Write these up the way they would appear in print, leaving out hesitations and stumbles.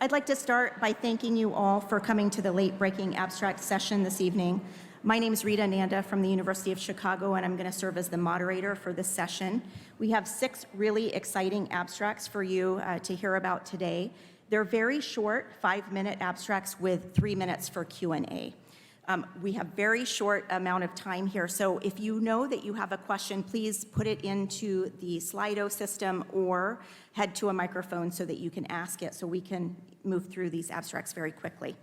I'd like to start by thanking you all for coming to the late-breaking abstract session this evening. My name is Rita Nanda from the University of Chicago, and I'm going to serve as the moderator for this session. We have 6 really exciting abstracts for you to hear about today. They're very short, 5-minute abstracts with 3 minutes for Q&A. We have very short amount of time here, so if you know that you have a question, please put it into the Slido system or head to a microphone so that you can ask it so we can move through these abstracts very quickly.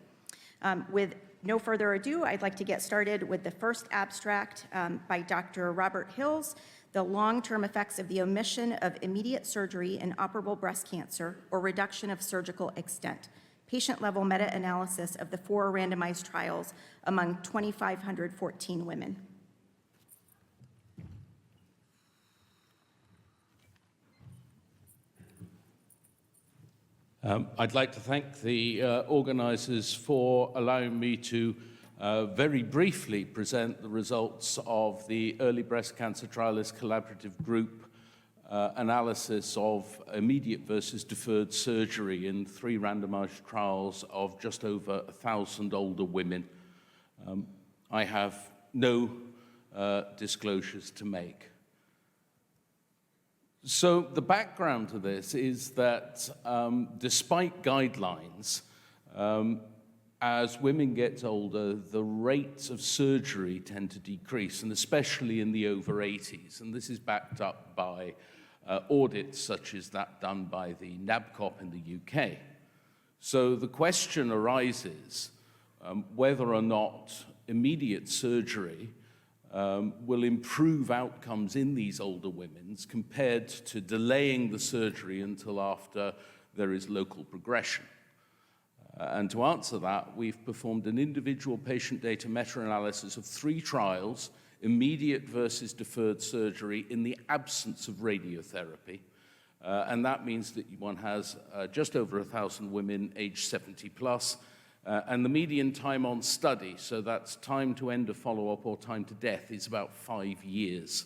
With no further ado, I'd like to get started with the first abstract by Dr. Robert Hills, The Long-Term Effects of the Omission of Immediate Surgery in Operable Breast Cancer or Reduction of Surgical Extent. Patient-level meta-analysis of the 4 randomized trials among 2,514 women. I'd like to thank the organizers for allowing me to very briefly present the results of the Early Breast Cancer Trialist Collaborative Group analysis of immediate versus deferred surgery in 3 randomized trials of just over 1,000 older women. I have no disclosures to make. So the background to this is that despite guidelines, as women get older, the rates of surgery tend to decrease, and especially in the over 80s. And this is backed up by audits such as that done by the NABCOP in the UK. So the question arises whether or not immediate surgery will improve outcomes in these older women compared to delaying the surgery until after there is local progression. And to answer that, we've performed an individual patient data meta-analysis of 3 trials, immediate versus deferred surgery in the absence of radiotherapy. And that means that one has just over 1,000 women aged 70 plus, and the median time on study, so that's time to end of follow-up or time to death, is about 5 years.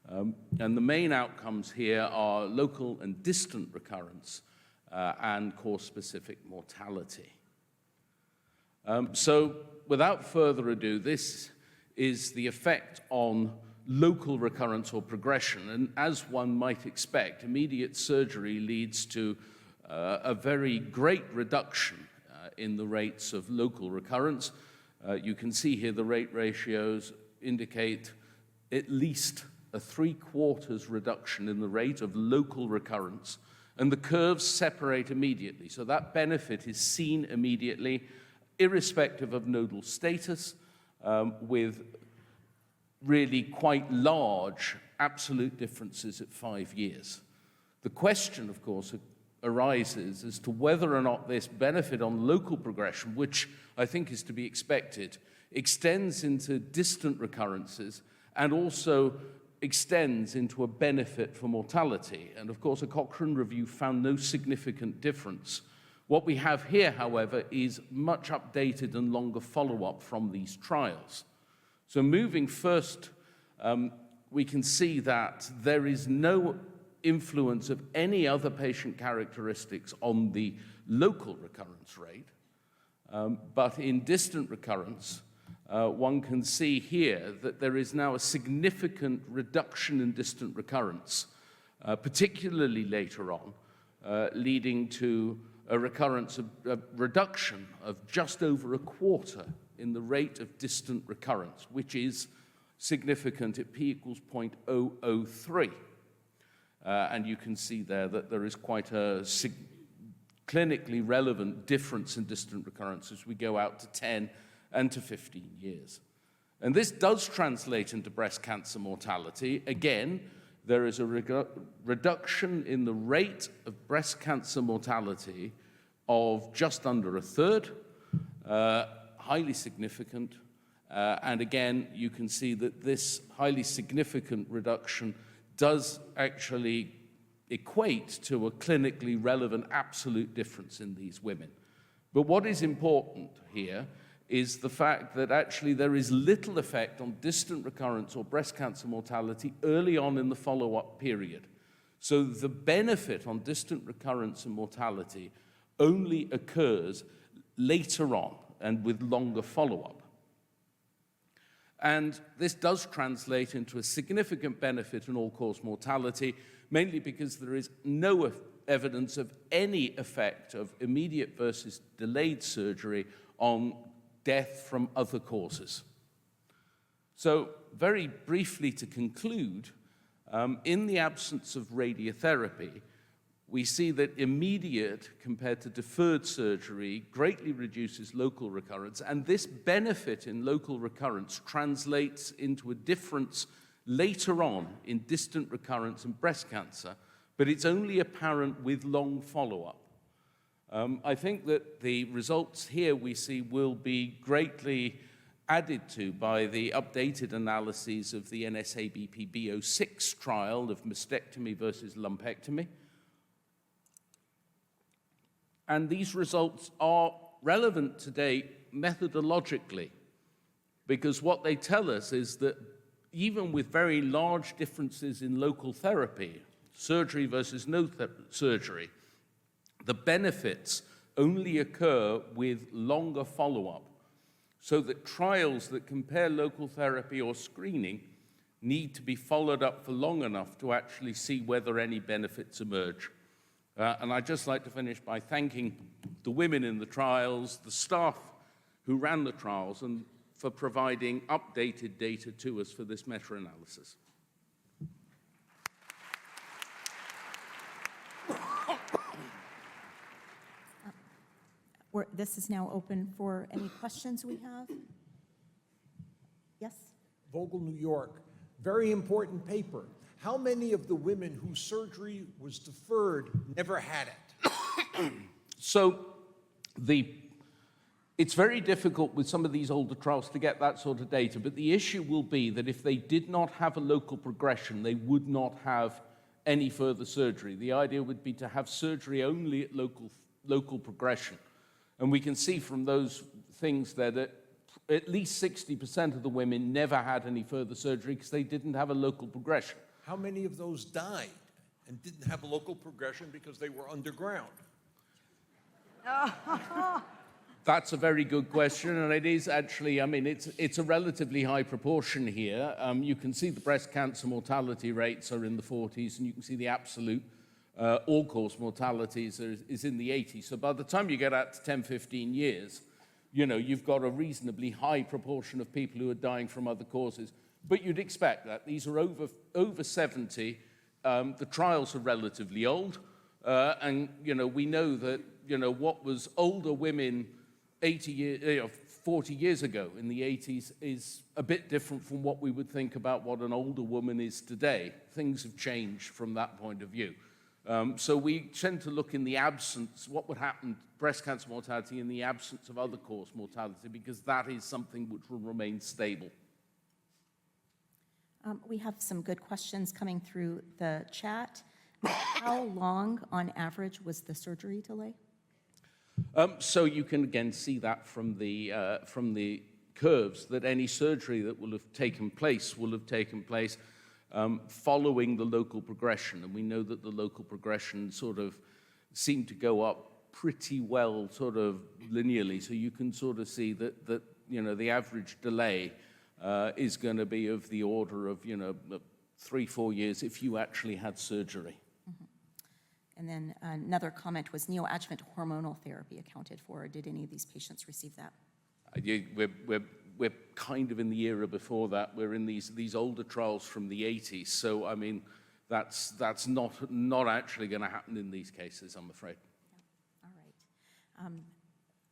And the main outcomes here are local and distant recurrence and cause-specific mortality. So without further ado, this is the effect on local recurrence or progression. And as one might expect, immediate surgery leads to a very great reduction in the rates of local recurrence. You can see here the rate ratios indicate at least a 3/4 reduction in the rate of local recurrence, and the curves separate immediately. So that benefit is seen immediately, irrespective of nodal status, with really quite large absolute differences at 5 years. The question, of course, arises as to whether or not this benefit on local progression, which I think is to be expected, extends into distant recurrences and also extends into a benefit for mortality. And of course, a Cochrane review found no significant difference. What we have here, however, is much updated and longer follow-up from these trials. So moving first, we can see that there is no influence of any other patient characteristics on the local recurrence rate. But in distant recurrence, one can see here that there is now a significant reduction in distant recurrence, particularly later on, leading to a reduction of just over 1/4 in the rate of distant recurrence, which is significant at p equals 0.003. And you can see there that there is quite a clinically relevant difference in distant recurrence as we go out to 10 and to 15 years. And this does translate into breast cancer mortality. Again, there is a reduction in the rate of breast cancer mortality of just under 1/3, highly significant. And again, you can see that this highly significant reduction does actually equate to a clinically relevant absolute difference in these women. But what is important here is the fact that actually there is little effect on distant recurrence or breast cancer mortality early on in the follow-up period. So the benefit on distant recurrence and mortality only occurs later on and with longer follow-up. And this does translate into a significant benefit in all-cause mortality, mainly because there is no evidence of any effect of immediate versus delayed surgery on death from other causes. So, very briefly to conclude, in the absence of radiotherapy, we see that immediate compared to deferred surgery greatly reduces local recurrence, and this benefit in local recurrence translates into a difference later on in distant recurrence in breast cancer, but it's only apparent with long follow-up. I think that the results here we see will be greatly added to by the updated analyses of the NSABP B06 trial of mastectomy versus lumpectomy. And these results are relevant today methodologically, because what they tell us is that even with very large differences in local therapy, surgery versus no surgery, the benefits only occur with longer follow-up, so that trials that compare local therapy or screening need to be followed up for long enough to actually see whether any benefits emerge. And I'd just like to finish by thanking the women in the trials, the staff who ran the trials, and for providing updated data to us for this meta-analysis. This is now open for any questions we have. Yes? Vogel, New York. Very important paper. How many of the women whose surgery was deferred never had it? So it's very difficult with some of these older trials to get that sort of data, but the issue will be that if they did not have a local progression, they would not have any further surgery. The idea would be to have surgery only at local progression. And we can see from those things that at least 60% of the women never had any further surgery because they didn't have a local progression. How many of those died and didn't have a local progression because they were underground? That's a very good question, and it is actually, I mean, it's a relatively high proportion here. You can see the breast cancer mortality rates are in the 40s, and you can see the absolute all-cause mortalities is in the 80s. So by the time you get out to 10, 15 years, you know, you've got a reasonably high proportion of people who are dying from other causes. But you'd expect that. These are over 70. The trials are relatively old. And, you know, we know that, you know, what was older women 40 years ago in the 80s is a bit different from what we would think about what an older woman is today. Things have changed from that point of view. So we tend to look in the absence, what would happen to breast cancer mortality in the absence of other cause mortality, because that is something which will remain stable. We have some good questions coming through the chat. How long, on average, was the surgery delay? So you can again see that from the curves that any surgery that will have taken place following the local progression, and we know that the local progression sort of seemed to go up pretty well, sort of linearly. So you can sort of see that you know, the average delay is going to be of the order of, you know, 3-4 years if you actually had surgery. Mm-hmm. And then another comment was neoadjuvant hormonal therapy accounted for. Did any of these patients receive that? We're kind of in the era before that. We're in these older trials from the 80s. So, I mean, that's not actually going to happen in these cases, I'm afraid. Yeah. All right.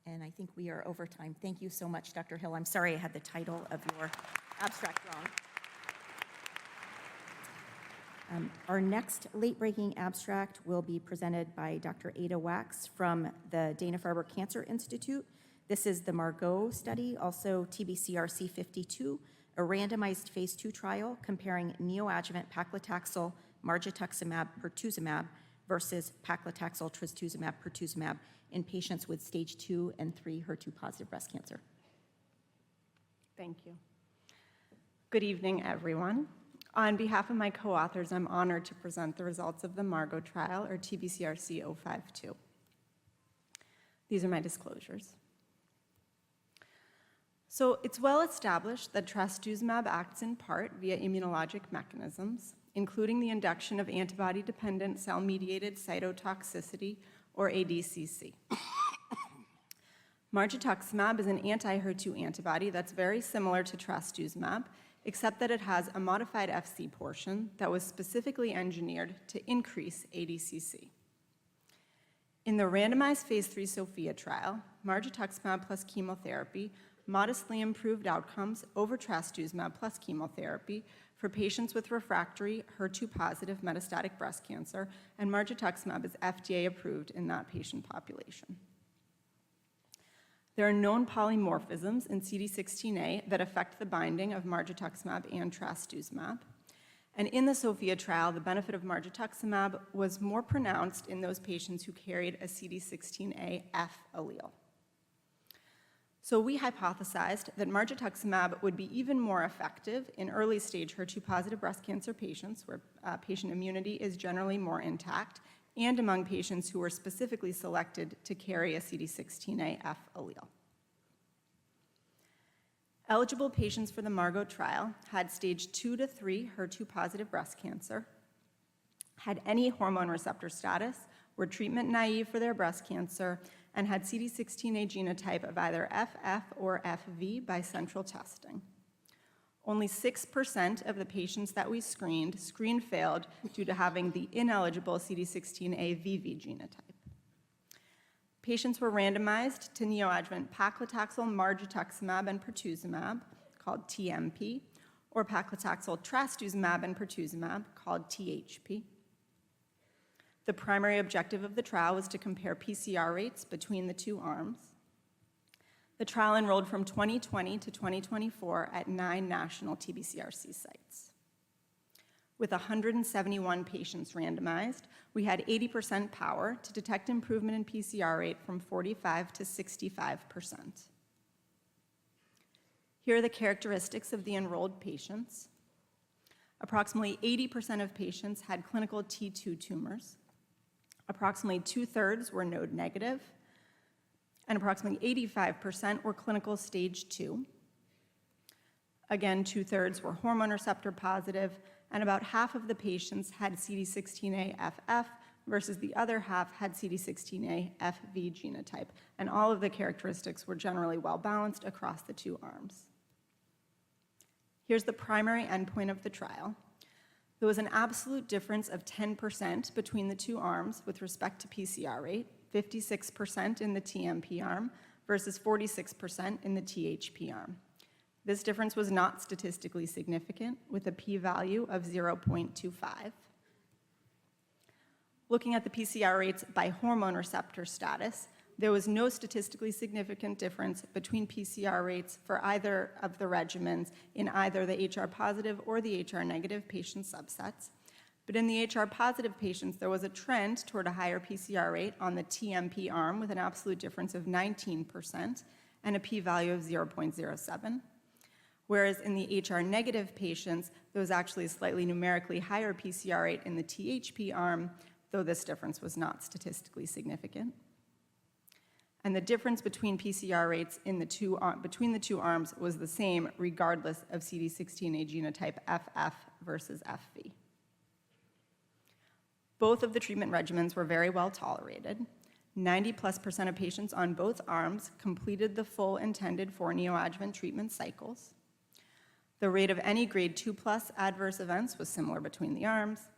And I think we are over time. Thank you so much, Dr. Hill. I'm sorry I had the title of your abstract wrong. Our next late-breaking abstract will be presented by Dr. Adrienne Waks from the Dana-Farber Cancer Institute. This is the MARGOT study, also TBCRC 52, a randomized phase 2 trial comparing neoadjuvant paclitaxel, margetuximab, pertuzumab versus paclitaxel, trastuzumab, pertuzumab in patients with stage 2 and 3 HER2 positive breast cancer. Thank you. Good evening, everyone. On behalf of my co-authors, I'm honored to present the results of the MARGOT trial, or TBCRC 052. These are my disclosures. So it's well established that trastuzumab acts in part via immunologic mechanisms, including the induction of antibody-dependent cell-mediated cytotoxicity, or ADCC. Margetuximab is an anti-HER2 antibody that's very similar to trastuzumab, except that it has a modified Fc portion that was specifically engineered to increase ADCC. In the randomized phase 3 SOPHIA trial, margetuximab plus chemotherapy modestly improved outcomes over trastuzumab plus chemotherapy for patients with refractory HER2-positive metastatic breast cancer, and margetuximab is FDA approved in that patient population. There are known polymorphisms in CD16A that affect the binding of margetuximab and trastuzumab. And in the SOPHIA trial, the benefit of margetuximab was more pronounced in those patients who carried a CD16A F allele. So we hypothesized that margetuximab would be even more effective in early-stage HER2-positive breast cancer patients, where patient immunity is generally more intact, and among patients who were specifically selected to carry a CD16A F allele. Eligible patients for the MARGOT trial had stage II to III HER2-positive breast cancer, had any hormone receptor status, were treatment naive for their breast cancer, and had CD16A genotype of either FF or FV by central testing. Only 6% of the patients that we screened failed due to having the ineligible CD16A VV genotype. Patients were randomized to neoadjuvant paclitaxel, margetuximab, and pertuzumab, called TMP, or paclitaxel, trastuzumab, and pertuzumab, called THP. The primary objective of the trial was to compare PCR rates between the two arms. The trial enrolled from 2020 to 2024 at 9 national TBCRC sites. With 171 patients randomized, we had 80% power to detect improvement in PCR rate from 45 to 65%. Here are the characteristics of the enrolled patients. Approximately 80% of patients had clinical T2 tumors. Approximately 2/3 were node negative, and approximately 85% were clinical stage 2. Again, 2/3 were hormone receptor positive, and about half of the patients had CD16A FF versus the other half had CD16A FV genotype, and all of the characteristics were generally well balanced across the two arms. Here's the primary endpoint of the trial. There was an absolute difference of 10% between the two arms with respect to PCR rate, 56% in the TMP arm versus 46% in the THP arm. This difference was not statistically significant, with a p-value of 0.25. Looking at the PCR rates by hormone receptor status, there was no statistically significant difference between PCR rates for either of the regimens in either the HR-positive or the HR-negative patient subsets. But in the HR-positive patients, there was a trend toward a higher PCR rate on the TMP arm with an absolute difference of 19% and a p-value of 0.07. Whereas in the HR-negative patients, there was actually a slightly numerically higher PCR rate in the THP arm, though this difference was not statistically significant. And the difference between PCR rates in between the two arms was the same regardless of CD16A genotype FF versus FV. Both of the treatment regimens were very well tolerated. 90+% of patients on both arms completed the full intended 4 neoadjuvant treatment cycles. The rate of any grade 2+ adverse events was similar between the arms.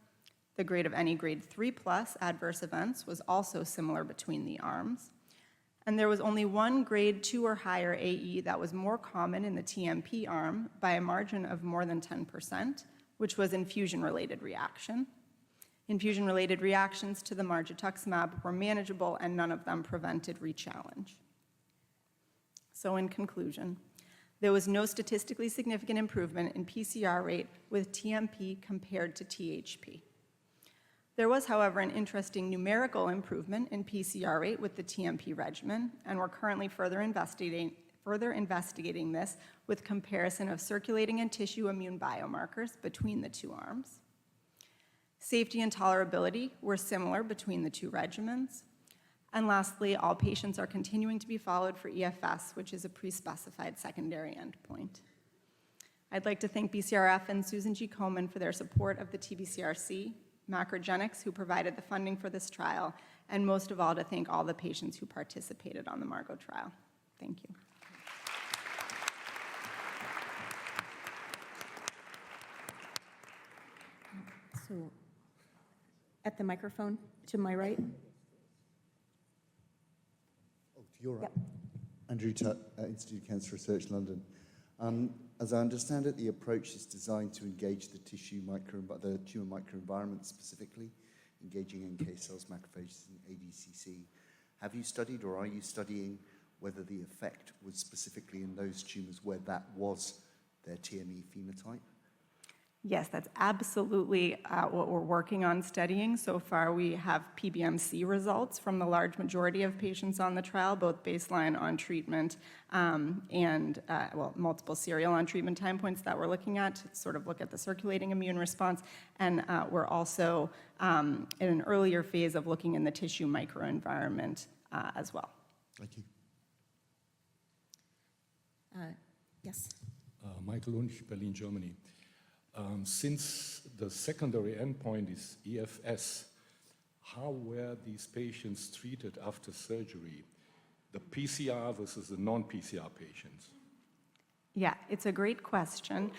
The grade of any grade 3+ adverse events was also similar between the arms. And there was only one grade 2 or higher AE that was more common in the TMP arm by a margin of more than 10%, which was infusion-related reaction. Infusion-related reactions to the margetuximab were manageable, and none of them prevented rechallenge. So in conclusion, there was no statistically significant improvement in PCR rate with TMP compared to THP. There was, however, an interesting numerical improvement in PCR rate with the TMP regimen, and we're currently further investigating this with comparison of circulating and tissue immune biomarkers between the two arms. Safety and tolerability were similar between the two regimens. And lastly, all patients are continuing to be followed for EFS, which is a pre-specified secondary endpoint. I'd like to thank BCRF and Susan G. Komen for their support of the TBCRC, Macrogenics, who provided the funding for this trial, and most of all, to thank all the patients who participated on the MARGOT trial. Thank you. So, at the microphone to my right. Oh, to your right. Andrew Tutt, Institute of Cancer Research, London. As I understand it, the approach is designed to engage the the tumor microenvironment specifically, engaging NK cells, macrophages, and ADCC. Have you studied, or are you studying, whether the effect was specifically in those tumors where that was their TME phenotype? Yes, that's absolutely what we're working on studying. So far, we have PBMC results from the large majority of patients on the trial, both baseline on treatment and multiple serial on treatment time points that we're looking at to sort of look at the circulating immune response. And we're also in an earlier phase of looking in the tissue microenvironment as well. Thank you. Yes. Michael Unch, Berlin, Germany. Since the secondary endpoint is EFS, how were these patients treated after surgery? The PCR versus the non-PCR patients? Yeah, it's a great question.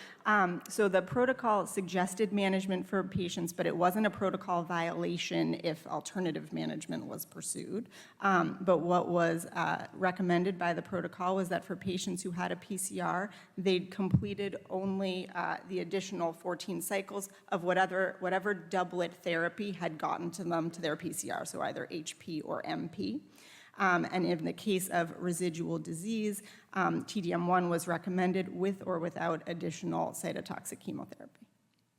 So the protocol suggested management for patients, but it wasn't a protocol violation if alternative management was pursued. But what was recommended by the protocol was that for patients who had a PCR, they'd completed only the additional 14 cycles of whatever doublet therapy had gotten to them to their PCR, so either HP or MP. And in the case of residual disease, TDM1 was recommended with or without additional cytotoxic chemotherapy.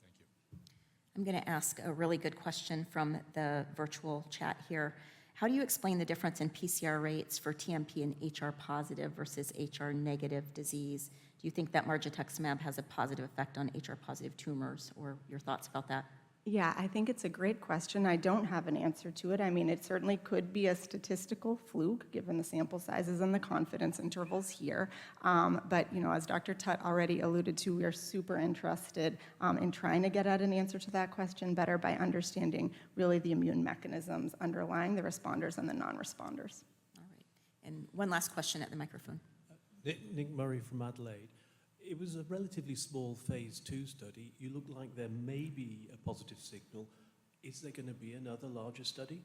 Thank you. I'm going to ask a really good question from the virtual chat here. How do you explain the difference in PCR rates for TMP and HR positive versus HR negative disease? Do you think that margetuximab has a positive effect on HR positive tumors, or your thoughts about that? Yeah, I think it's a great question. I don't have an answer to it. I mean, it certainly could be a statistical fluke, given the sample sizes and the confidence intervals here. But, you know, as Dr. Tutt already alluded to, we are super interested in trying to get at an answer to that question better by understanding really the immune mechanisms underlying the responders and the non-responders. All right. And one last question at the microphone. Nick Murray from Adelaide. It was a relatively small phase 2 study. You look like there may be a positive signal. Is there going to be another larger study?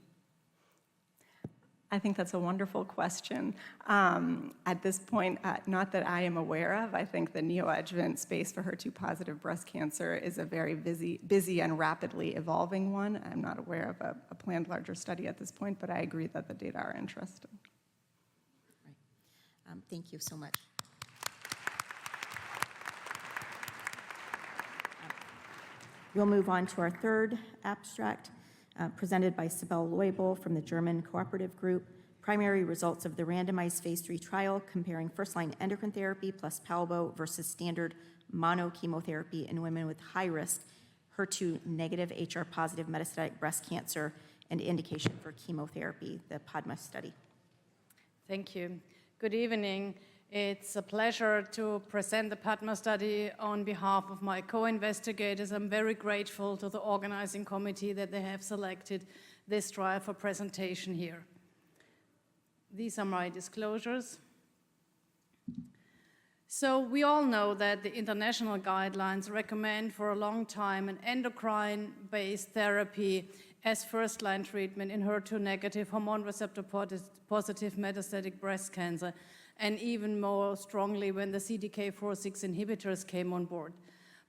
I think that's a wonderful question. At this point, not that I am aware of, I think the neoadjuvant space for HER2 positive breast cancer is a very busy and rapidly evolving one. I'm not aware of a planned larger study at this point, but I agree that the data are interesting. Right. Thank you so much. We'll move on to our third abstract, presented by Sibylle Loibl from the German Cooperative Group. Primary results of the randomized phase 3 trial comparing first-line endocrine therapy plus palbo versus standard mono-chemotherapy in women with high-risk HER2 negative HR positive metastatic breast cancer and indication for chemotherapy, the PADMA study. Thank you. Good evening. It's a pleasure to present the PADMA study on behalf of my co-investigators. I'm very grateful to the organizing committee that they have selected this trial for presentation here. These are my disclosures. So we all know that the international guidelines recommend for a long time an endocrine-based therapy as first-line treatment in HER2-negative, hormone receptor-positive metastatic breast cancer, and even more strongly when the CDK4/6 inhibitors came on board.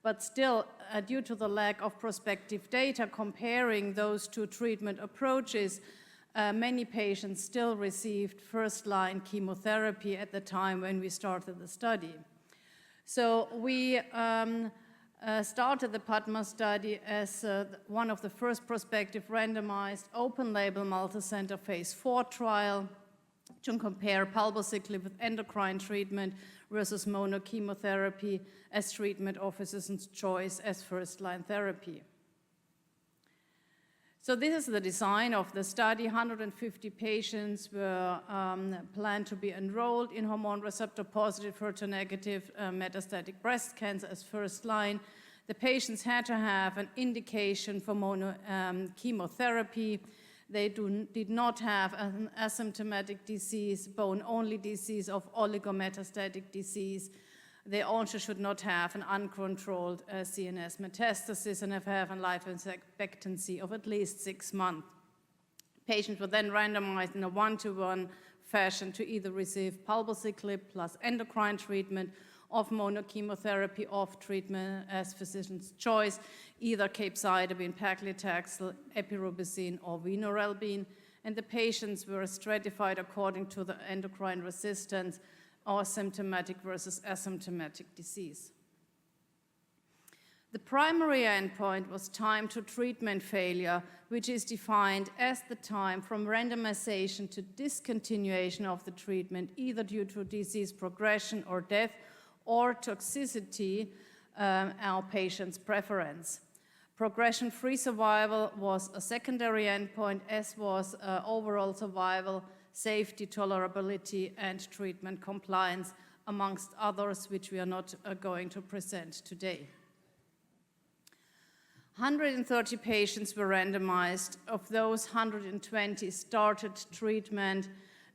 But still, due to the lack of prospective data comparing those two treatment approaches, many patients still received first-line chemotherapy at the time when we started the study. So we started the PADMA study as one of the first prospective randomized open-label multicenter phase 4 trial to compare palbociclib with endocrine treatment versus mono-chemotherapy as treatment of physician's choice as first-line therapy. So this is the design of the study. 150 patients were planned to be enrolled in hormone receptor positive, HER2 negative metastatic breast cancer as first line. The patients had to have an indication for mono-chemotherapy. They did not have an asymptomatic disease, bone-only disease of oligometastatic disease. They also should not have an uncontrolled CNS metastasis and have a life expectancy of at least 6 months. Patients were then randomized in a 1-to-1 fashion to either receive palbociclib plus endocrine treatment, of mono-chemotherapy, off treatment as physician's choice, either capecitabine, paclitaxel, epirubicin, or vinorelbine. And the patients were stratified according to the endocrine resistance or symptomatic versus asymptomatic disease. The primary endpoint was time to treatment failure, which is defined as the time from randomization to discontinuation of the treatment, either due to disease progression or death, or toxicity, our patient's preference. Progression-free survival was a secondary endpoint, as was overall survival, safety, tolerability, and treatment compliance, amongst others, which we are not going to present today. 130 patients were randomized. Of those, 120 started treatment,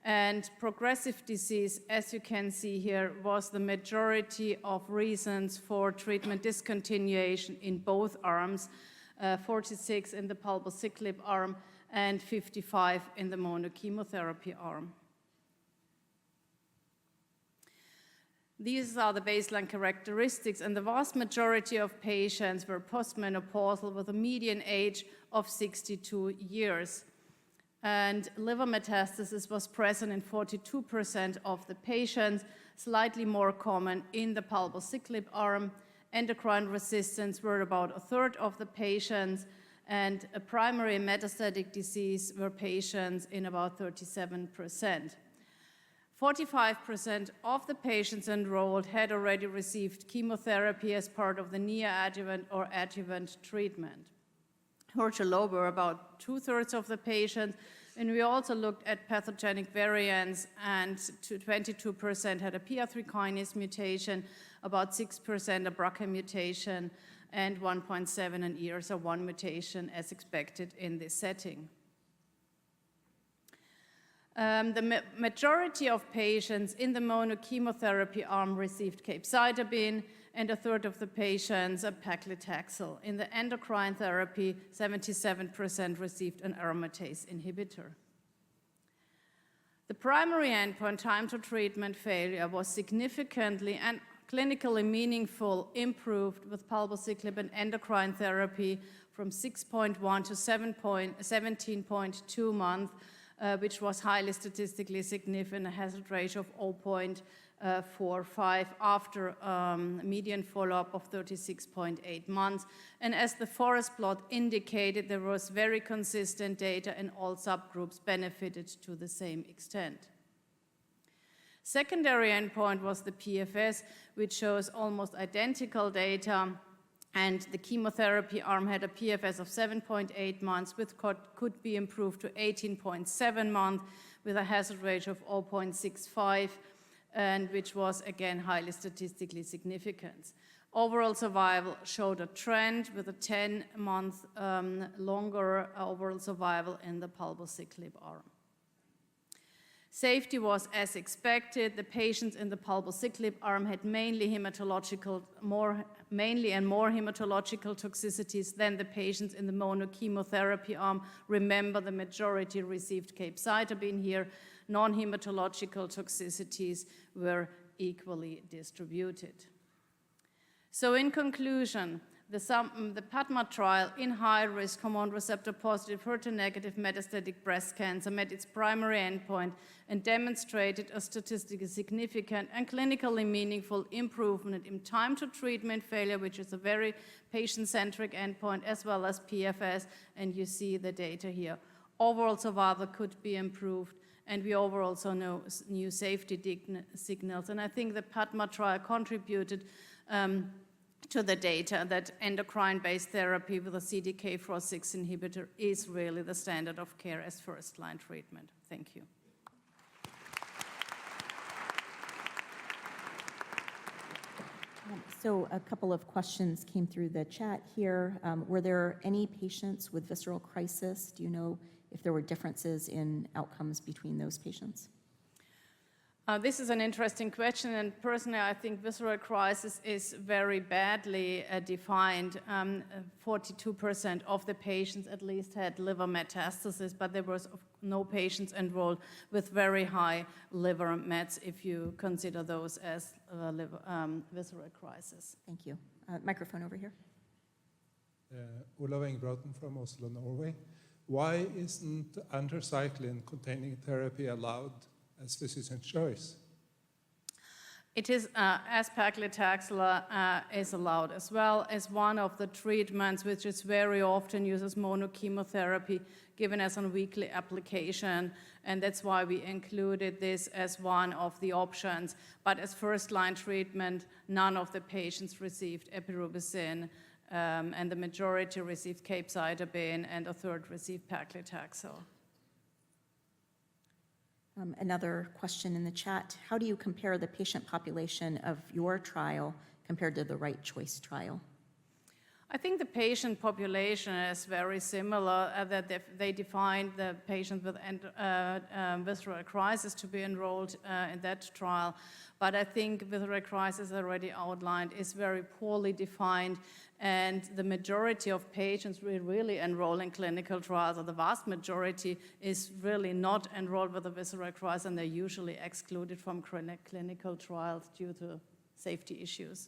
and progressive disease, as you can see here, was the majority of reasons for treatment discontinuation in both arms, 46 in the palbociclib arm and 55 in the mono-chemotherapy arm. These are the baseline characteristics, and the vast majority of patients were postmenopausal with a median age of 62 years. And liver metastasis was present in 42% of the patients, slightly more common in the palbociclib arm. Endocrine resistance were about a third of the patients, and a primary metastatic disease were patients in about 37%. 45% of the patients enrolled had already received chemotherapy as part of the neoadjuvant or adjuvant treatment. HER2 low were about 2/3 of the patients, and we also looked at pathogenic variants, and 22% had a PI3 kinase mutation, about 6% a BRCA mutation, and 1.7 an ERAS-1 mutation as expected in this setting. The majority of patients in the mono-chemotherapy arm received capecitabine, and a third of the patients a paclitaxel. In the endocrine therapy, 77% received an aromatase inhibitor. The primary endpoint, time to treatment failure, was significantly and clinically meaningful improved with palbociclib and endocrine therapy from 6.1 to 17.2 months, which was highly statistically significant, a hazard ratio of 0.45 after median follow-up of 36.8 months. And as the forest plot indicated, there was very consistent data, and all subgroups benefited to the same extent. Secondary endpoint was the PFS, which shows almost identical data, and the chemotherapy arm had a PFS of 7.8 months, which could be improved to 18.7 months with a hazard ratio of 0.65, and which was, again, highly statistically significant. Overall survival showed a trend with a 10-month longer overall survival in the palbociclib arm. Safety was as expected. The patients in the palbociclib arm had mainly and more hematological toxicities than the patients in the mono-chemotherapy arm. Remember, the majority received capecitabine here. Non-hematological toxicities were equally distributed. So in conclusion, the PADMA trial in high-risk hormone receptor-positive, HER2-negative metastatic breast cancer met its primary endpoint and demonstrated a statistically significant and clinically meaningful improvement in time to treatment failure, which is a very patient-centric endpoint, as well as PFS, and you see the data here. Overall survival could be improved, and we overall also know new safety signals. And I think the PADMA trial contributed to the data that endocrine-based therapy with a CDK4/6 inhibitor is really the standard of care as first-line treatment. Thank you. So a couple of questions came through the chat here. Were there any patients with visceral crisis? Do you know if there were differences in outcomes between those patients? This is an interesting question, and personally, I think visceral crisis is very badly defined. 42% of the patients at least had liver metastasis, but there was no patients enrolled with very high liver mets if you consider those as visceral crisis. Thank you. Microphone over here. Olav Engbråten from Oslo, Norway. Why isn't anthracycline-containing therapy allowed as physician's choice? It is, as paclitaxel is allowed, as well as one of the treatments which is very often used as mono-chemotherapy, given as a weekly application, and that's why we included this as one of the options. But as first-line treatment, none of the patients received epirubicin, and the majority received capecitabine, and a third received paclitaxel. Another question in the chat. How do you compare the patient population of your trial compared to the Right Choice trial? I think the patient population is very similar, that they defined the patient with visceral crisis to be enrolled in that trial. But I think visceral crisis, already outlined, is very poorly defined, and the majority of patients we really enroll in clinical trials, or the vast majority, is really not enrolled with a visceral crisis, and they're usually excluded from clinical trials due to safety issues.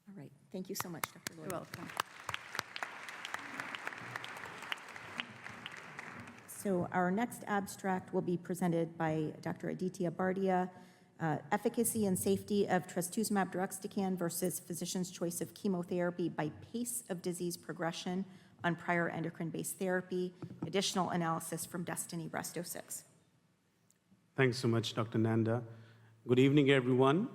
All right. Thank you so much, Dr. Loibl. You're welcome. So our next abstract will be presented by Dr. Aditya Bardia, efficacy and safety of trastuzumab deruxtecan versus physician's choice of chemotherapy by pace of disease progression on prior endocrine-based therapy, additional analysis from DESTINY-Breast06. Thanks so much, Dr. Nanda. Good evening, everyone.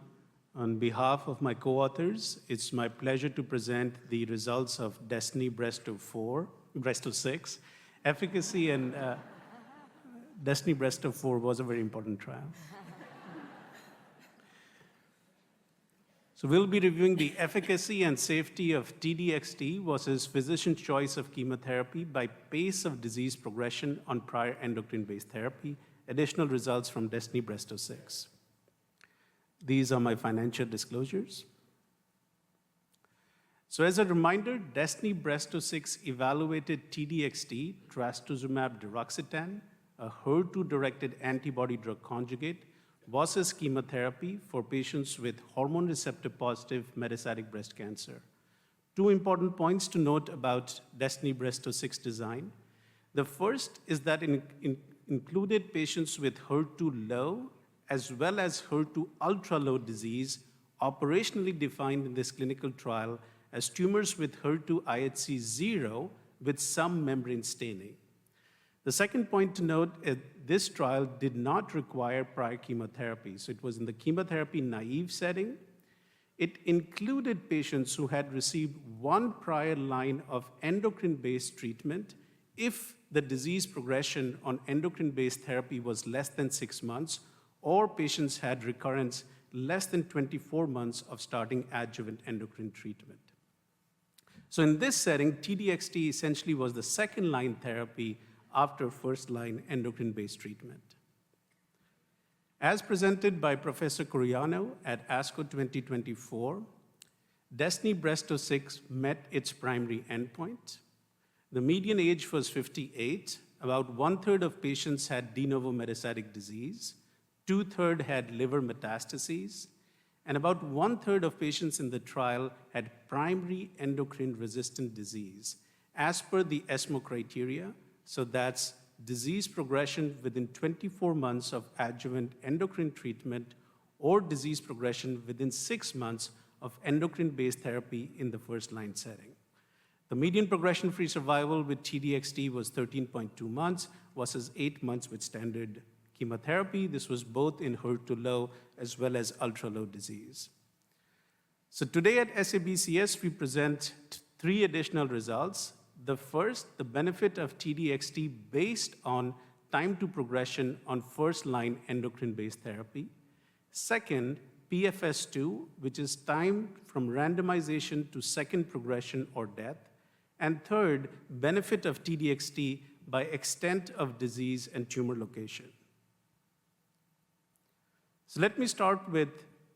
On behalf of my co-authors, it's my pleasure to present the results of DESTINY-Breast06. Efficacy and DESTINY-Breast04 was a very important trial. So we'll be reviewing the efficacy and safety of T-DXd versus physician's choice of chemotherapy by pace of disease progression on prior endocrine-based therapy, additional results from DESTINY-Breast06. These are my financial disclosures. So as a reminder, DESTINY-Breast06 evaluated T-DXd, trastuzumab deruxtecan, a HER2-directed antibody drug conjugate, versus chemotherapy for patients with hormone receptor-positive metastatic breast cancer. Two important points to note about DESTINY-Breast06 design. The first is that it included patients with HER2 low as well as HER2 ultra-low disease, operationally defined in this clinical trial as tumors with HER2 IHC 0 with some membrane staining. The second point to note is this trial did not require prior chemotherapy, so it was in the chemotherapy-naive setting. It included patients who had received one prior line of endocrine-based treatment if the disease progression on endocrine-based therapy was less than 6 months, or patients had recurrence less than 24 months of starting adjuvant endocrine treatment. So in this setting, T-DXd essentially was the second-line therapy after first-line endocrine-based treatment. As presented by Professor Coriano at ASCO 2024, DESTINY-Breast06 met its primary endpoint. The median age was 58. About 1/3 of patients had de novo metastatic disease. 2/3 had liver metastases, and about 1/3 of patients in the trial had primary endocrine-resistant disease, as per the ESMO criteria. So that's disease progression within 24 months of adjuvant endocrine treatment, or disease progression within 6 months of endocrine-based therapy in the first-line setting. The median progression-free survival with T-DXd was 13.2 months versus 8 months with standard chemotherapy. This was both in HER2 low as well as ultra-low disease. So today at SABCS, we present 3 additional results. The first, the benefit of T-DXd based on time to progression on first-line endocrine-based therapy. Second, PFS2, which is time from randomization to second progression or death. And third, benefit of T-DXd by extent of disease and tumor location. So let me start with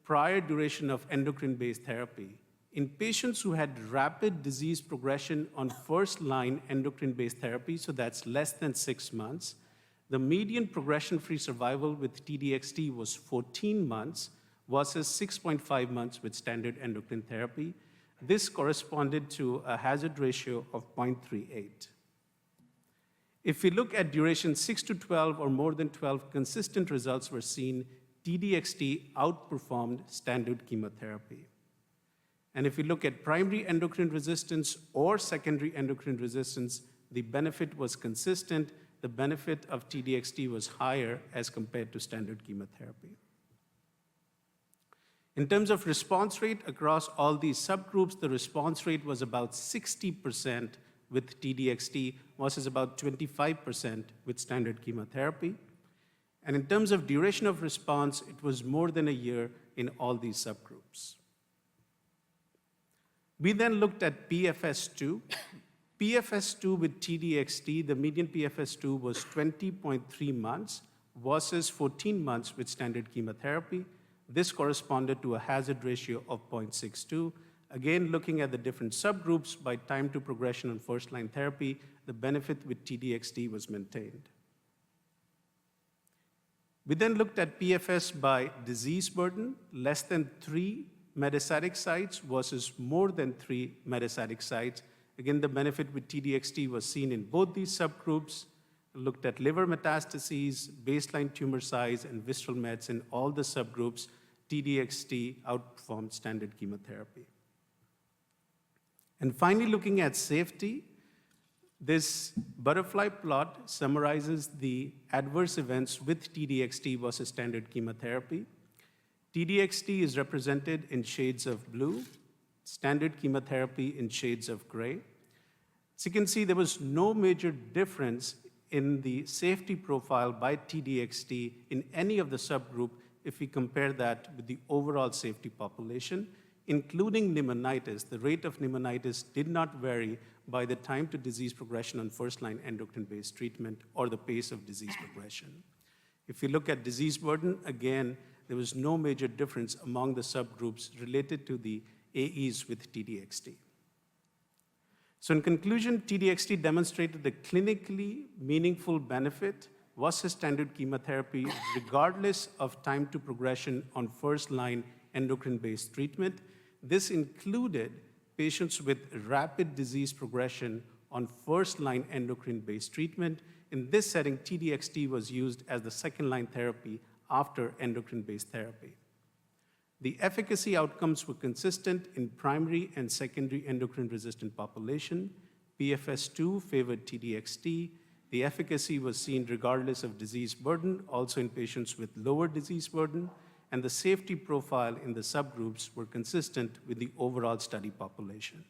prior duration of endocrine-based therapy. In patients who had rapid disease progression on first-line endocrine-based therapy, so that's less than 6 months, the median progression-free survival with T-DXd was 14 months versus 6.5 months with standard endocrine therapy. This corresponded to a hazard ratio of 0.38. If we look at duration 6 to 12 or more than 12, consistent results were seen. T-DXd outperformed standard chemotherapy. And if we look at primary endocrine resistance or secondary endocrine resistance, the benefit was consistent. The benefit of T-DXd was higher as compared to standard chemotherapy. In terms of response rate across all these subgroups, the response rate was about 60% with T-DXd versus about 25% with standard chemotherapy. And in terms of duration of response, it was more than a year in all these subgroups. We then looked at PFS2. PFS2 with T-DXd, the median PFS2 was 20.3 months versus 14 months with standard chemotherapy. This corresponded to a hazard ratio of 0.62. Again, looking at the different subgroups by time to progression on first-line therapy, the benefit with T-DXd was maintained. We then looked at PFS by disease burden, less than 3 metastatic sites versus more than 3 metastatic sites. Again, the benefit with T-DXd was seen in both these subgroups. Looked at liver metastases, baseline tumor size, and visceral mets in all the subgroups. T-DXd outperformed standard chemotherapy. And finally, looking at safety, this butterfly plot summarizes the adverse events with T-DXd versus standard chemotherapy. T-DXd is represented in shades of blue, standard chemotherapy in shades of gray. So you can see there was no major difference in the safety profile by T-DXd in any of the subgroup if we compare that with the overall safety population, including pneumonitis. The rate of pneumonitis did not vary by the time to disease progression on first-line endocrine-based treatment or the pace of disease progression. If we look at disease burden, again, there was no major difference among the subgroups related to the AEs with T-DXd. So in conclusion, T-DXd demonstrated a clinically meaningful benefit versus standard chemotherapy regardless of time to progression on first-line endocrine-based treatment. This included patients with rapid disease progression on first-line endocrine-based treatment. In this setting, T-DXd was used as the second-line therapy after endocrine-based therapy. The efficacy outcomes were consistent in primary and secondary endocrine-resistant population. PFS2 favored T-DXd. The efficacy was seen regardless of disease burden, also in patients with lower disease burden, and the safety profile in the subgroups were consistent with the overall study population.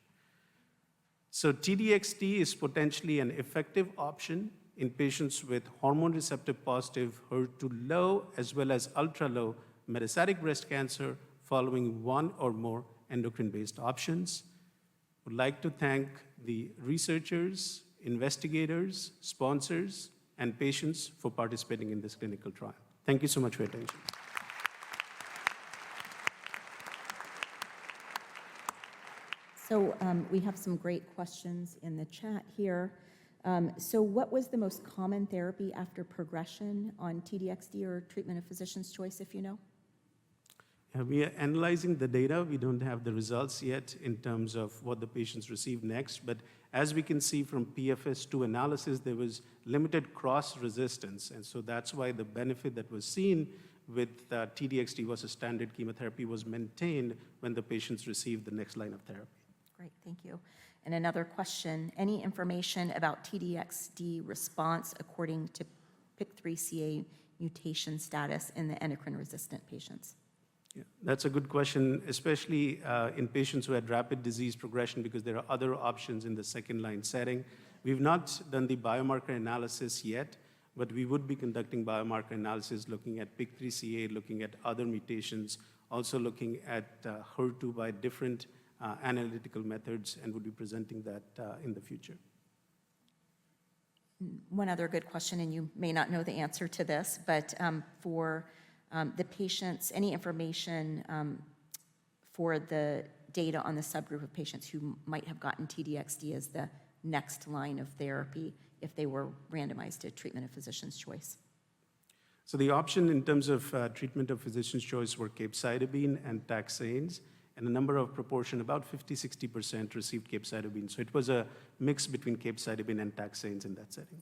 So T-DXd is potentially an effective option in patients with hormone receptor positive HER2 low as well as ultra low metastatic breast cancer following one or more endocrine-based options. I would like to thank the researchers, investigators, sponsors, and patients for participating in this clinical trial. Thank you so much for your attention. So we have some great questions in the chat here. So what was the most common therapy after progression on T-DXd or treatment of physician's choice, if you know? We are analyzing the data. We don't have the results yet in terms of what the patients received next, but as we can see from PFS2 analysis, there was limited cross-resistance, and so that's why the benefit that was seen with T-DXd versus standard chemotherapy was maintained when the patients received the next line of therapy. Great, thank you. And another question, any information about T-DXd response according to PIK3CA mutation status in the endocrine-resistant patients? Yeah, that's a good question, especially in patients who had rapid disease progression, because there are other options in the second-line setting. We've not done the biomarker analysis yet, but we would be conducting biomarker analysis looking at PIK3CA, looking at other mutations, also looking at HER2 by different analytical methods, and would be presenting that in the future. One other good question, and you may not know the answer to this, but for the patients, any information for the data on the subgroup of patients who might have gotten T-DXd as the next line of therapy if they were randomized to treatment of physician's choice? So the option in terms of treatment of physician's choice were capecitabine and taxanes, and a number of proportion, about 50-60% received capecitabine. So it was a mix between capecitabine and taxanes in that setting.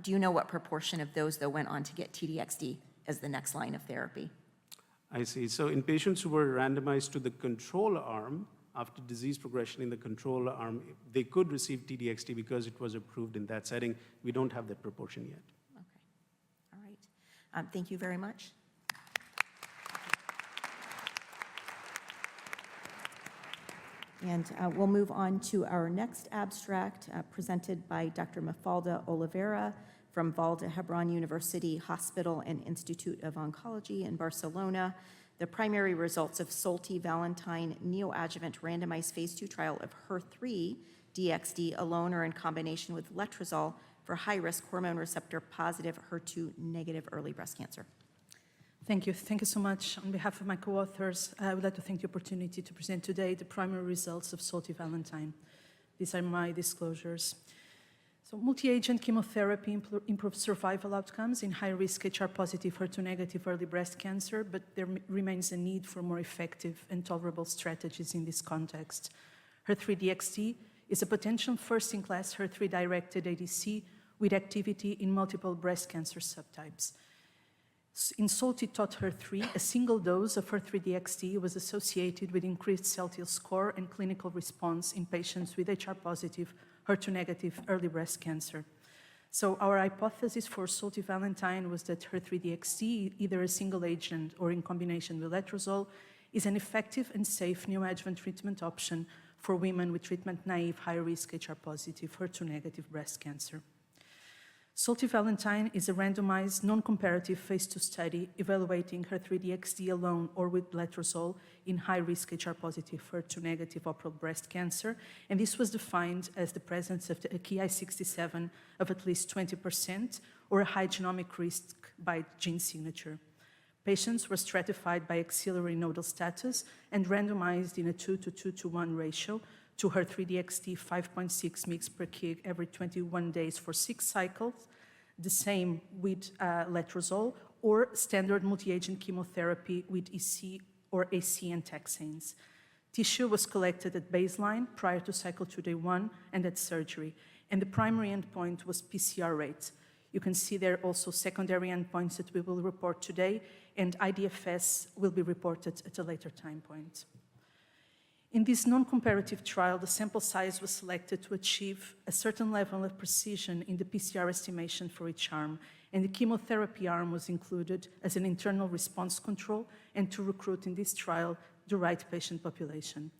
Do you know what proportion of those, though, went on to get T-DXd as the next line of therapy? I see. So in patients who were randomized to the control arm, after disease progression in the control arm, they could receive T-DXd because it was approved in that setting. We don't have that proportion yet. Okay. All right. Thank you very much. And we'll move on to our next abstract presented by Dr. Mafalda Oliveira from Vall d'Hebron University Hospital and Institute of Oncology in Barcelona. The primary results of SOLTI VALENTINE neoadjuvant randomized phase 2 trial of HER3 DXd alone or in combination with letrozole for high-risk hormone receptor positive HER2 negative early breast cancer. Thank you. Thank you so much. On behalf of my co-authors, I would like to thank the opportunity to present today the primary results of SOLTI VALENTINE. These are my disclosures. So multi-agent chemotherapy improves survival outcomes in high-risk HR-positive, HER2-negative early breast cancer, but there remains a need for more effective and tolerable strategies in this context. HER3-DXd is a potential first-in-class HER3-directed ADC with activity in multiple breast cancer subtypes. In SOLTI HER3, a single dose of HER3-DXd was associated with increased CELTIL score and clinical response in patients with HR-positive, HER2-negative early breast cancer. So our hypothesis for SOLTI VALENTINE was that HER3-DXd, either a single agent or in combination with letrozole, is an effective and safe neoadjuvant treatment option for women with treatment-naive, high-risk HR-positive, HER2-negative breast cancer. SOLTI VALENTINE is a randomized, non-comparative phase 2 study evaluating HER3-DXd alone or with letrozole in high-risk HR-positive, HER2-negative operable breast cancer, and this was defined as the presence of a Ki-67 of at least 20% or a high genomic risk by gene signature. Patients were stratified by axillary nodal status and randomized in a 2:2:1 ratio to HER3-DXd 5.6 mg/kg every 21 days for 6 cycles, the same with letrozole, or standard multi-agent chemotherapy with EC or AC and taxanes. Tissue was collected at baseline prior to cycle 2 day 1 and at surgery, and the primary endpoint was PCR rate. You can see there also secondary endpoints that we will report today, and IDFS will be reported at a later time point. In this non-comparative trial, the sample size was selected to achieve a certain level of precision in the PCR estimation for each arm, and the chemotherapy arm was included as an internal response control and to recruit in this trial the right patient population.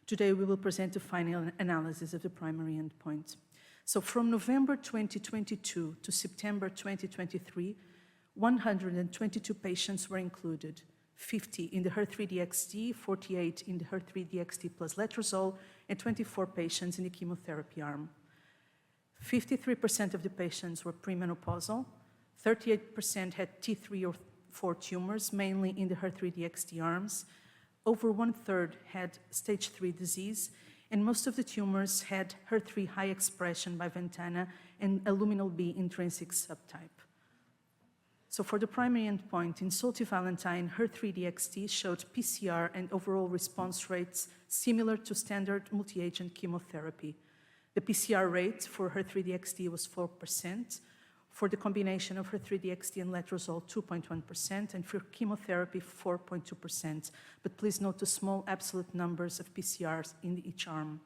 Today, we will present the final analysis of the primary endpoint. So from November 2022 to September 2023, 122 patients were included. 50 in the HER3-DXd, 48 in the HER3-DXd plus letrozole, and 24 patients in the chemotherapy arm. 53% of the patients were premenopausal, 38% had T3 or 4 tumors, mainly in the HER3-DXd arms. Over 1/3 had stage 3 disease, and most of the tumors had HER3 high expression by Ventana and a luminal B intrinsic subtype. So for the primary endpoint in SOLTI VALENTINE, HER3-DXd showed PCR and overall response rates similar to standard multi-agent chemotherapy. The PCR rate for HER3-DXd was 4%, for the combination of HER3-DXd and letrozole 2.1%, and for chemotherapy 4.2%. But please note the small absolute numbers of PCRs in each arm.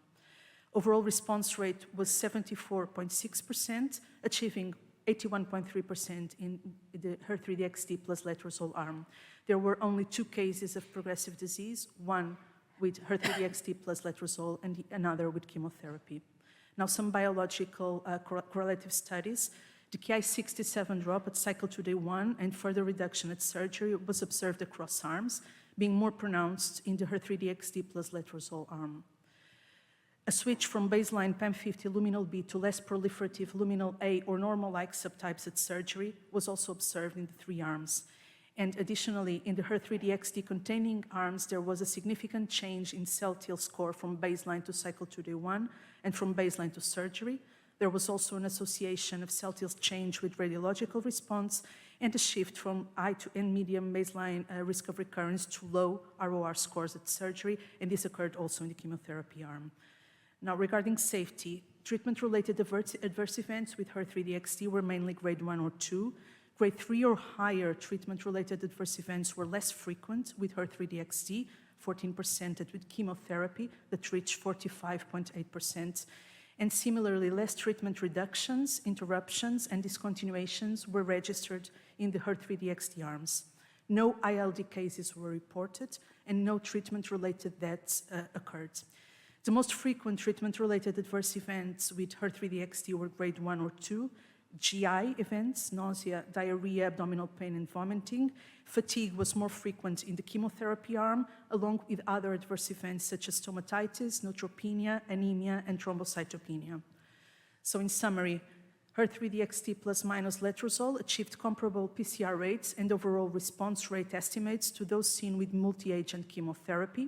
Overall response rate was 74.6%, achieving 81.3% in the HER3-DXd plus letrozole arm. There were only 2 cases of progressive disease, one with HER3-DXd plus letrozole and another with chemotherapy. Now, some biological correlative studies. The Ki-67 drop at cycle 2 day 1 and further reduction at surgery was observed across arms, being more pronounced in the HER3-DXd plus letrozole arm. A switch from baseline PAM50 luminal B to less proliferative luminal A or normal-like subtypes at surgery was also observed in the 3 arms. And additionally, in the HER3-DXd containing arms, there was a significant change in CelTIL score from baseline to cycle 2 day 1 and from baseline to surgery. There was also an association of CelTIL's change with radiological response and a shift from high to and medium baseline risk of recurrence to low ROR scores at surgery, and this occurred also in the chemotherapy arm. Now, regarding safety, treatment-related adverse events with HER3-DXd were mainly grade 1 or 2. Grade 3 or higher treatment-related adverse events were less frequent with HER3-DXd, 14%, and with chemotherapy that reached 45.8%. And similarly, less treatment reductions, interruptions, and discontinuations were registered in the HER3-DXd arms. No ILD cases were reported, and no treatment-related deaths occurred. The most frequent treatment-related adverse events with HER3-DXd were grade 1 or 2, GI events, nausea, diarrhea, abdominal pain, and vomiting. Fatigue was more frequent in the chemotherapy arm, along with other adverse events such as stomatitis, neutropenia, anemia, and thrombocytopenia. So in summary, HER3-DXd plus minus letrozole achieved comparable PCR rates and overall response rate estimates to those seen with multi-agent chemotherapy.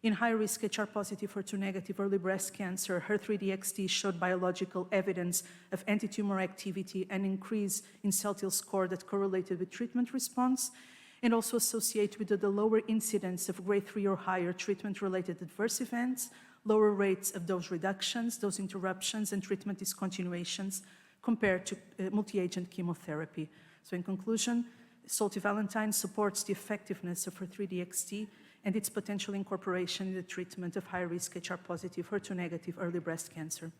In high-risk HR-positive, HER2-negative early breast cancer, HER3-DXd showed biological evidence of anti-tumor activity and increase in CelTIL score that correlated with treatment response, and also associated with the lower incidence of grade 3 or higher treatment-related adverse events, lower rates of dose reductions, dose interruptions, and treatment discontinuations compared to multi-agent chemotherapy. So in conclusion, SOLTI VALENTINE supports the effectiveness of HER3-DXd and its potential incorporation in the treatment of high-risk HR-positive, HER2-negative early breast cancer.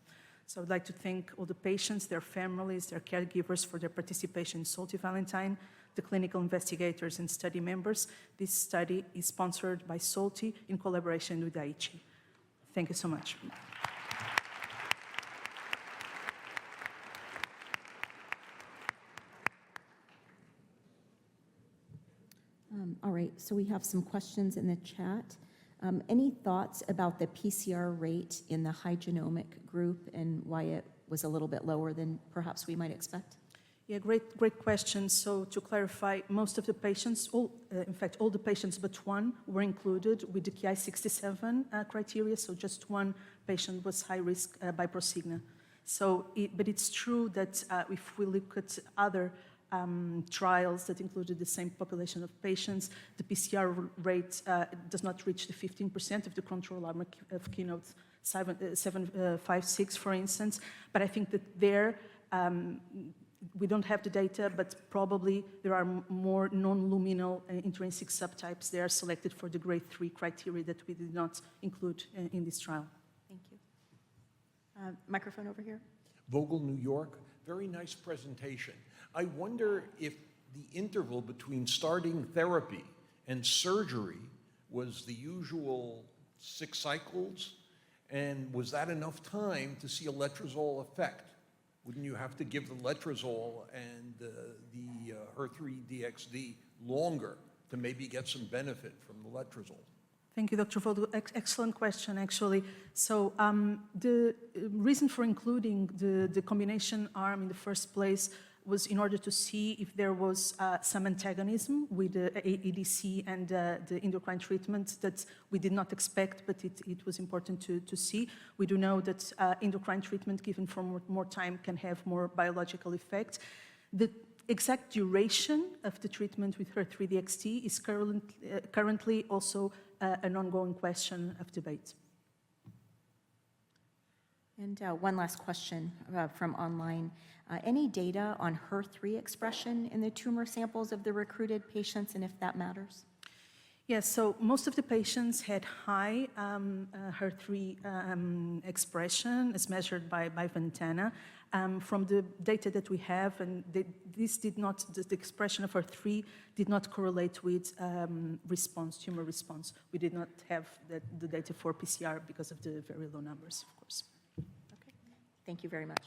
So I would like to thank all the patients, their families, their caregivers for their participation in SOLTI VALENTINE, the clinical investigators and study members. This study is sponsored by SOLTI in collaboration with Daiichi. Thank you so much. All right, so we have some questions in the chat. Any thoughts about the PCR rate in the high genomic group and why it was a little bit lower than perhaps we might expect? Yeah, great question. So to clarify, most of the patients, in fact, all the patients but one were included with the Ki-67 criteria, so just one patient was high risk by Prosigna. So, but it's true that if we look at other trials that included the same population of patients, the PCR rate does not reach the 15% of the control arm of Keynote 756, for instance. But I think that there, we don't have the data, but probably there are more non-luminal intrinsic subtypes. They are selected for the grade 3 criteria that we did not include in this trial. Thank you. Microphone over here. Vogel, New York. Very nice presentation. I wonder if the interval between starting therapy and surgery was the usual 6 cycles, and was that enough time to see a letrozole effect? Wouldn't you have to give the letrozole and the HER3-DXd longer to maybe get some benefit from the letrozole? Thank you, Dr. Vogel. Excellent question, actually. So the reason for including the combination arm in the first place was in order to see if there was some antagonism with the ADC and the endocrine treatment that we did not expect, but it was important to see. We do know that endocrine treatment given for more time can have more biological effect. The exact duration of the treatment with HER3-DXd is currently also an ongoing question of debate. And one last question from online. Any data on HER3 expression in the tumor samples of the recruited patients, and if that matters? Yes, so most of the patients had high HER3 expression as measured by Ventana. From the data that we have, and this did not, the expression of HER3 did not correlate with response, tumor response. We did not have the data for PCR because of the very low numbers, of course. Okay. Thank you very much.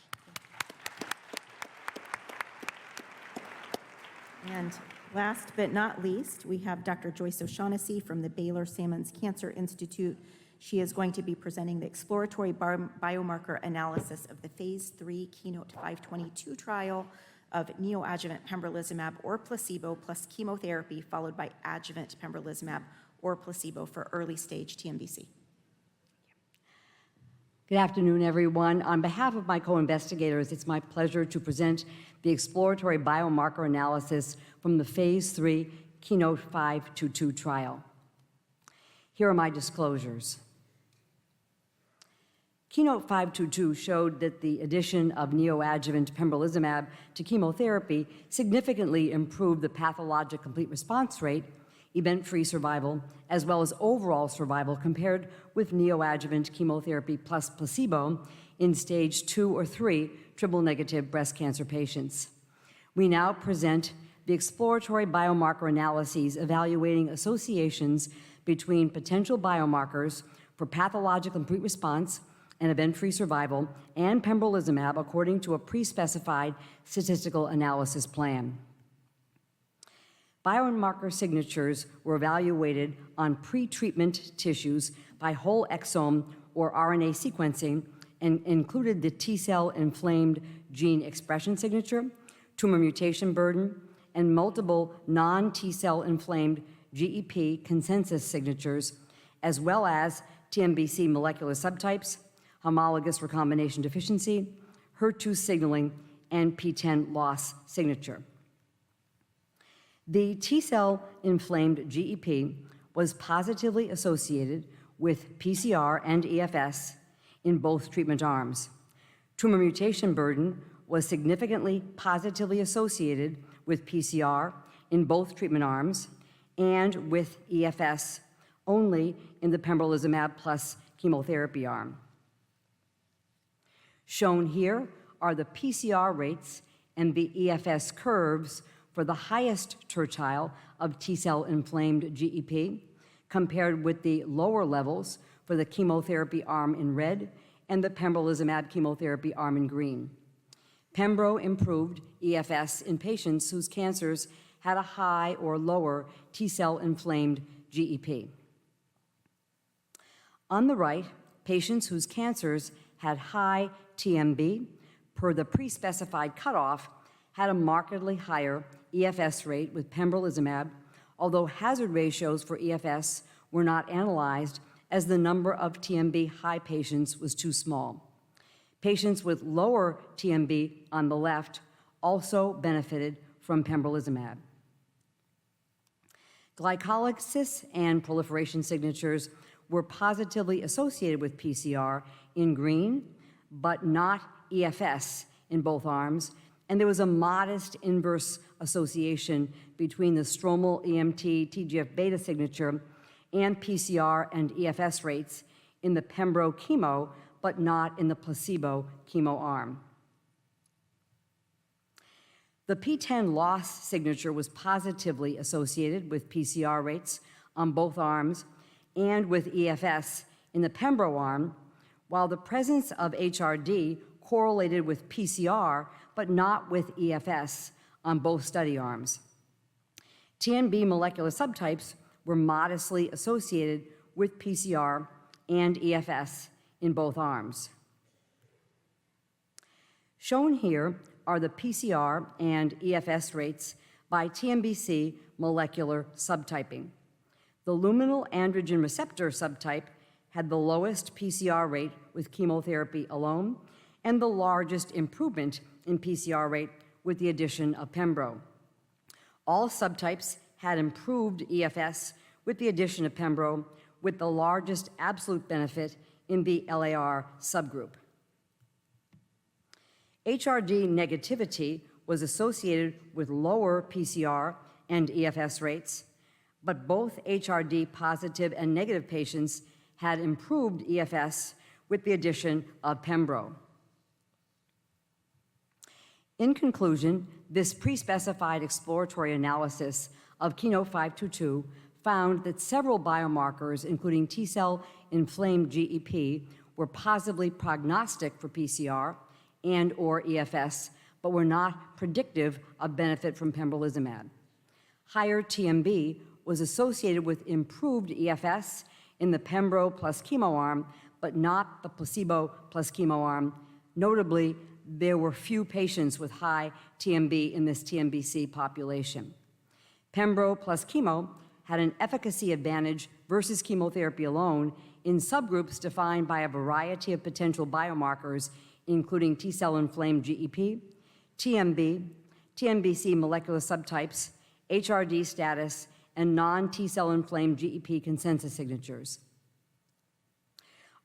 And last but not least, we have Dr. Joyce O'Shaughnessy from the Baylor-Sammons Cancer Institute. She is going to be presenting the exploratory biomarker analysis of the phase 3 KEYNOTE-522 trial of neoadjuvant pembrolizumab or placebo plus chemotherapy, followed by adjuvant pembrolizumab or placebo for early stage TNBC. Good afternoon, everyone. On behalf of my co-investigators, it's my pleasure to present the exploratory biomarker analysis from the phase 3 KEYNOTE-522 trial. Here are my disclosures. KEYNOTE-522 showed that the addition of neoadjuvant pembrolizumab to chemotherapy significantly improved the pathologic complete response rate, event-free survival, as well as overall survival compared with neoadjuvant chemotherapy plus placebo in stage 2 or 3 triple-negative breast cancer patients. We now present the exploratory biomarker analyses evaluating associations between potential biomarkers for pathologic complete response and event-free survival and pembrolizumab according to a pre-specified statistical analysis plan. Biomarker signatures were evaluated on pre-treatment tissues by whole exome or RNA sequencing and included the T-cell inflamed gene expression signature, tumor mutation burden, and multiple non-T-cell inflamed GEP consensus signatures, as well as TNBC molecular subtypes, homologous recombination deficiency, HER2 signaling, and PTEN loss signature. The T-cell inflamed GEP was positively associated with PCR and EFS in both treatment arms. Tumor mutation burden was significantly positively associated with PCR in both treatment arms and with EFS only in the pembrolizumab plus chemotherapy arm. Shown here are the PCR rates and the EFS curves for the highest tertile of T-cell inflamed GEP compared with the lower levels for the chemotherapy arm in red and the pembrolizumab chemotherapy arm in green. Pembro improved EFS in patients whose cancers had a high or lower T-cell inflamed GEP. On the right, patients whose cancers had high TMB per the pre-specified cutoff had a markedly higher EFS rate with pembrolizumab, although hazard ratios for EFS were not analyzed as the number of TMB high patients was too small. Patients with lower TMB on the left also benefited from pembrolizumab. Glycolysis and proliferation signatures were positively associated with PCR in green, but not EFS in both arms, and there was a modest inverse association between the stromal EMT TGF-beta signature and PCR and EFS rates in the pembro chemo, but not in the placebo chemo arm. The PTEN loss signature was positively associated with PCR rates on both arms and with EFS in the pembro arm, while the presence of HRD correlated with PCR, but not with EFS on both study arms. TNB molecular subtypes were modestly associated with PCR and EFS in both arms. Shown here are the PCR and EFS rates by TNBC molecular subtyping. The luminal androgen receptor subtype had the lowest PCR rate with chemotherapy alone and the largest improvement in PCR rate with the addition of pembro. All subtypes had improved EFS with the addition of pembro, with the largest absolute benefit in the LAR subgroup. HRD negativity was associated with lower PCR and EFS rates, but both HRD positive and negative patients had improved EFS with the addition of pembro. In conclusion, this pre-specified exploratory analysis of KEYNOTE-522 found that several biomarkers, including T-cell inflamed GEP, were positively prognostic for PCR and or EFS, but were not predictive of benefit from pembrolizumab. Higher TMB was associated with improved EFS in the pembro plus chemo arm, but not the placebo plus chemo arm. Notably, there were few patients with high TMB in this TNBC population. Pembro plus chemo had an efficacy advantage versus chemotherapy alone in subgroups defined by a variety of potential biomarkers, including T-cell inflamed GEP, TMB, TNBC molecular subtypes, HRD status, and non-T-cell inflamed GEP consensus signatures.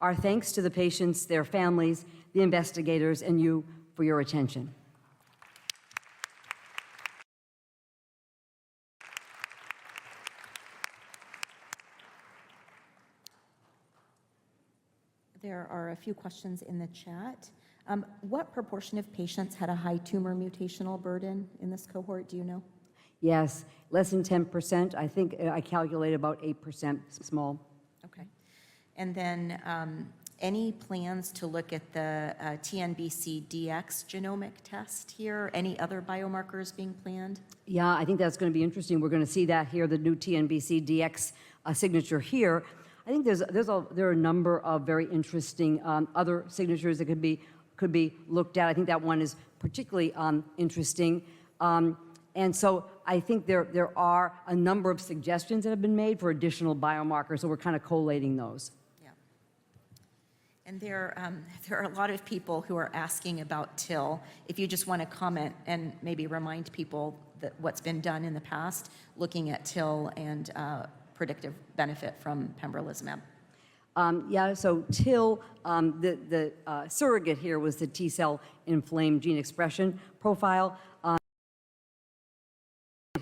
Our thanks to the patients, their families, the investigators, and you for your attention. There are a few questions in the chat. What proportion of patients had a high tumor mutational burden in this cohort? Do you know? Yes, less than 10%. I think I calculated about 8%, small. Okay. And then any plans to look at the TNBC-DX genomic test here? Any other biomarkers being planned? Yeah, I think that's going to be interesting. We're going to see that here, the new TNBC-DX signature here. I think there are a number of very interesting other signatures that could be looked at. I think that one is particularly interesting. And so I think there are a number of suggestions that have been made for additional biomarkers, so we're kind of collating those. Yeah. And there are a lot of people who are asking about TIL. If you just want to comment and maybe remind people that what's been done in the past, looking at TIL and predictive benefit from pembrolizumab. Yeah, so TIL, the surrogate here was the T-cell inflamed gene expression profile.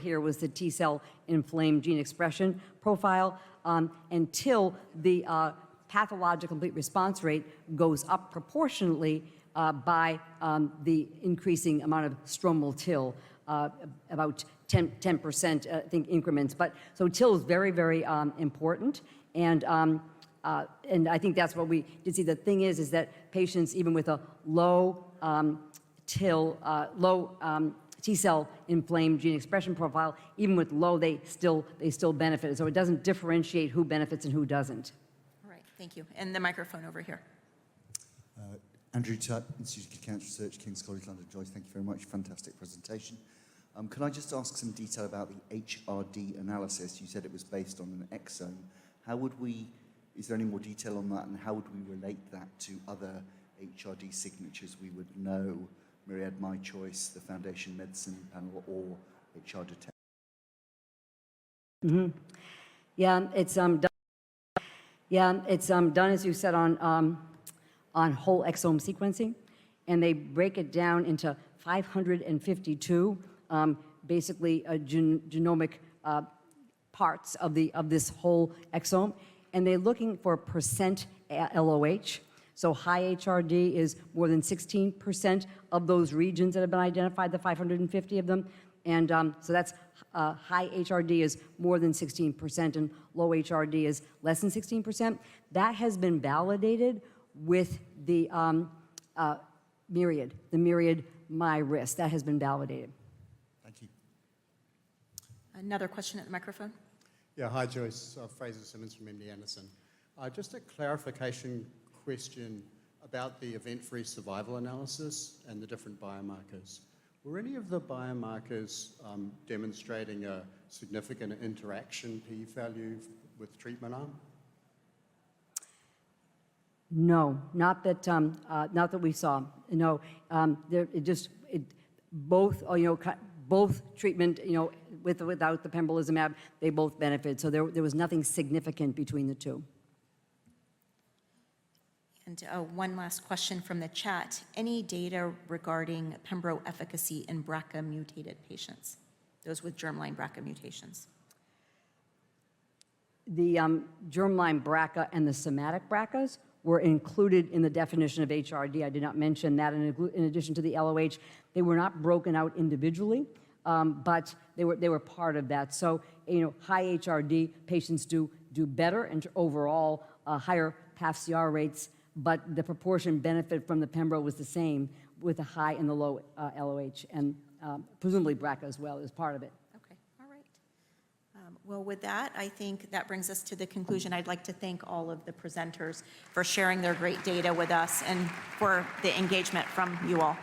Here was the T-cell inflamed gene expression profile. And TIL, the pathologic complete response rate goes up proportionately by the increasing amount of stromal TIL, about 10%, I think, increments. But so TIL is very, very important. And I think that's what we did see. The thing is that patients, even with a low T-cell inflamed gene expression profile, even with low, they still benefit. So it doesn't differentiate who benefits and who doesn't. All right, thank you. And the microphone over here. Andrew Tutt, Institute of Cancer Research, King's College London. Joyce, thank you very much. Fantastic presentation. Can I just ask some detail about the HRD analysis? You said it was based on an exome. Is there any more detail on that, and how would we relate that to other HRD signatures we would know, Myriad My Choice, the Foundation Medicine panel, or HR Detect? Mm-hmm. Yeah, it's done. Yeah, it's done, as you said, on whole exome sequencing, and they break it down into 552 basically genomic parts of this whole exome, and they're looking for percent LOH. So high HRD is more than 16% of those regions that have been identified, the 550 of them, and so that's high HRD is more than 16%, and low HRD is less than 16%. That has been validated with the Myriad, My Risk. That has been validated. Thank you. Another question at the microphone. Yeah, hi Joyce, Fraser Simmons from MD Anderson. Just a clarification question about the event-free survival analysis and the different biomarkers. Were any of the biomarkers demonstrating a significant interaction P-value with treatment arm? No, not that we saw. No, both treatment, with or without the pembrolizumab, they both benefited. So there was nothing significant between the two. And one last question from the chat. Any data regarding pembro efficacy in BRCA mutated patients, those with germline BRCA mutations? the germline BRCA and the somatic BRCAs were included in the definition of HRD. I did not mention that in addition to the LOH. They were not broken out individually, but they were part of that. So, high HRD patients do better and overall higher PAF-CR rates, but the proportion benefit from the pembro was the same with the high and the low LOH, and presumably BRCA as well is part of it. Okay, all right. Well, with that, I think that brings us to the conclusion. I'd like to thank all of the presenters for sharing their great data with us and for the engagement from you all.